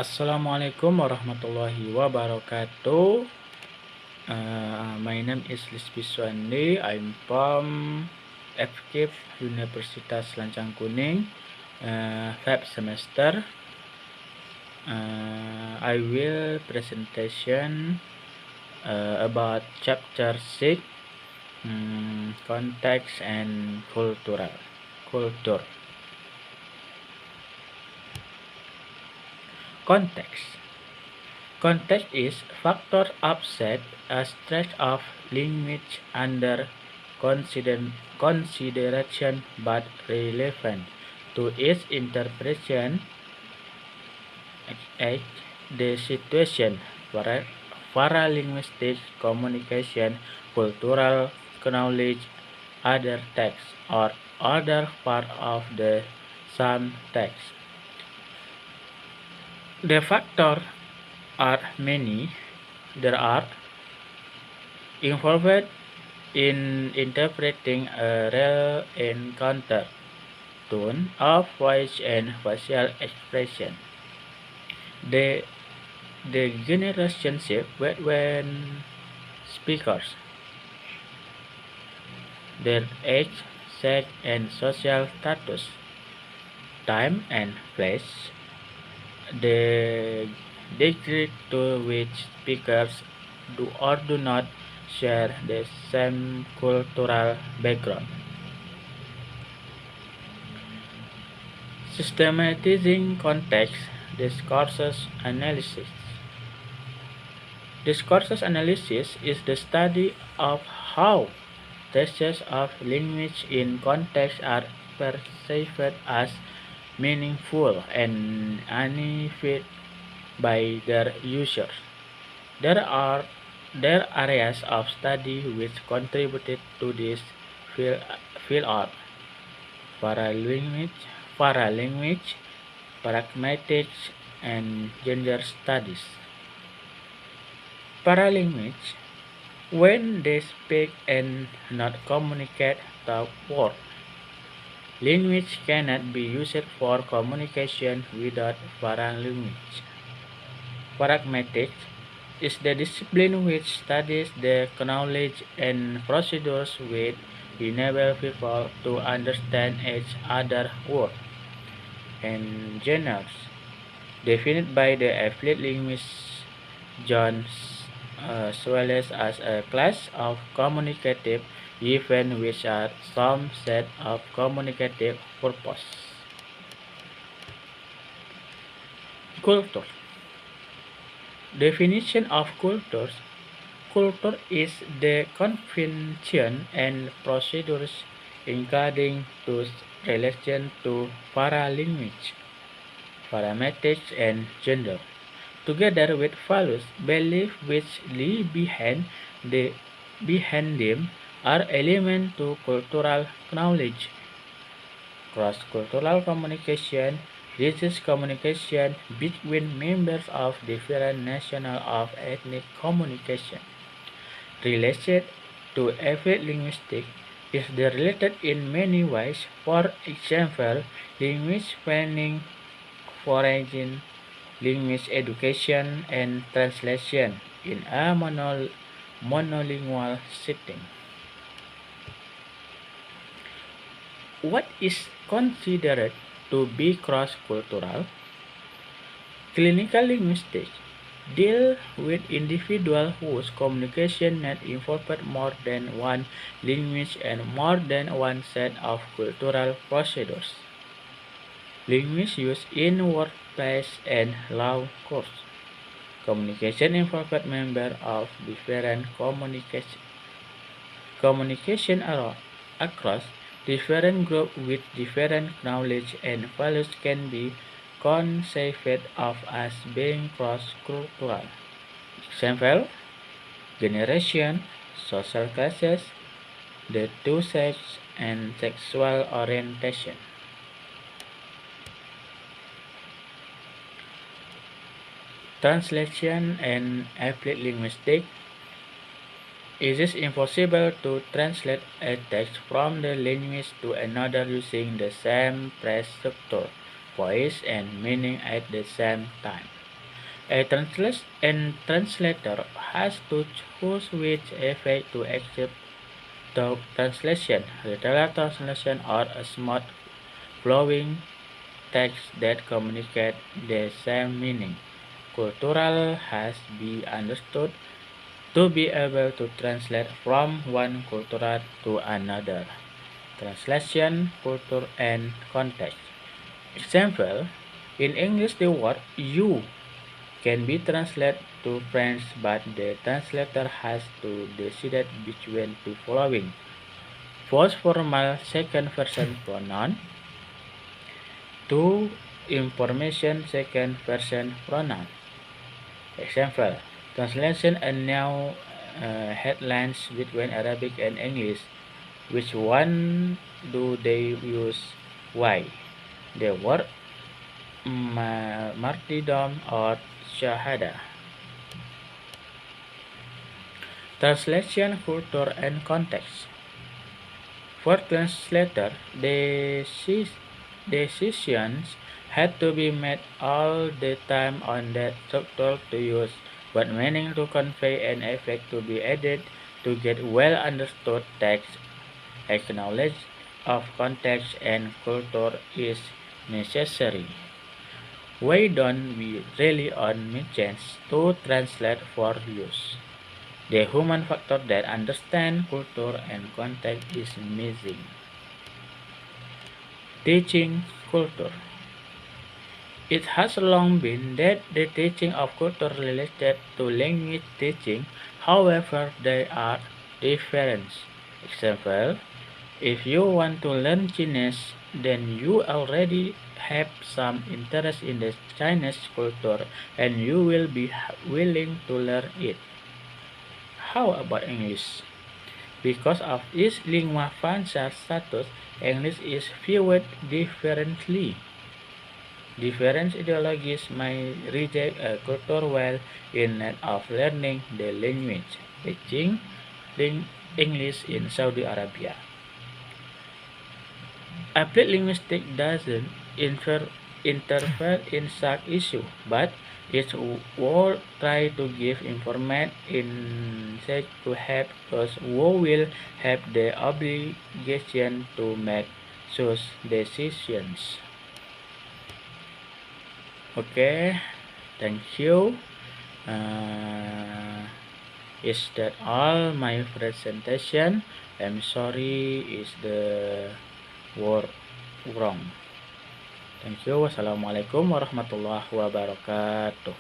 Assalamualaikum warahmatullahi wabarakatuh. My name is Lispi Suandi. I'm from FKIP Universitas Lancang Kuning, 5th semester. I will presentation about chapter 6, context and culture. Context is factor upset a stretch of language under consideration but relevant to its interpretation at the situation. Paralinguistic communication, cultural knowledge, other text, or other part of the same text. The factors are many. There are involved in interpreting a real encounter, tone of voice and facial expression. The relationship between speakers, their age, sex, and social status, time and place, the degree to which speakers do or do not share the same cultural background. Systematizing context discourses analysis. Discourses analysis is the study of how traces of language in context are perceived as meaningful and unified by their users. There are areas of study which contributed to this field are paralanguage, pragmatics, and gender studies. Paralanguage, when they speak and not communicate the word. Language cannot be used for communication without paralanguage. Pragmatics is the discipline which studies the knowledge and procedures which enable people to understand each other's words and genres, defined by the affiliate linguist John Swales as a class of communicative events which are some set of communicative purpose. Culture. Definition of cultures. Culture is the convention and procedures including to relation to paralanguage, parametrics, and gender, together with values, beliefs which lie behind them are elements to cultural knowledge. Cross-cultural communication uses communication between members of different national of ethnic communication. Related to affiliate linguistics is related in many ways. For example, language planning, foreign language education, and translation in a monolingual setting. What is considered to be cross-cultural? Clinical linguistics deal with individuals whose communication net involved more than one language and more than one set of cultural procedures. Language used in workplace and law courts. Communication involved members of different communication across different groups with different knowledge and values can be conceived of as being cross-cultural. Example, generation, social classes, the two sexes, and sexual orientation. Translation and affiliate linguistics. It is impossible to translate a text from the language to another using the same phrase structure, voice, and meaning at the same time. A translator has to choose which effect to accept the translation, literal translation, or a smooth flowing text that communicate the same meaning. Cultural has be understood to be able to translate from one culture to another. Translation, culture, and context. Example, in English the word you can be translated to French, but the translator has to decide between the following. First formal second person pronoun, two information second person pronoun. Example, translation and now headlines between Arabic and English. Which one do they use? Why? The word martyrdom or shahada. Translation, culture, and context. For translator, decisions had to be made all the time on that structure to use, what meaning to convey and effect to be added to get well understood text. Acknowledge of context and culture is necessary. Why don't we rely on machines to translate for use? The human factor that understands culture and context is missing. Teaching culture. It has long been that the teaching of culture related to language teaching, however, there are different. Example, if you want to learn Chinese, then you already have some interest in the Chinese culture and you will be willing to learn it. How about English? Because of its lingua franca status, English is viewed differently. Different ideologies may reject a culture while in need of learning the language, teaching English in Saudi Arabia. Applied linguistics doesn't interfere in such issue, but it will try to give information insight to help those who will have the obligation to make such decisions. Okay, thank you. Is that all my presentation? I'm sorry is the word wrong. Thank you. Wassalamualaikum warahmatullahi wabarakatuh.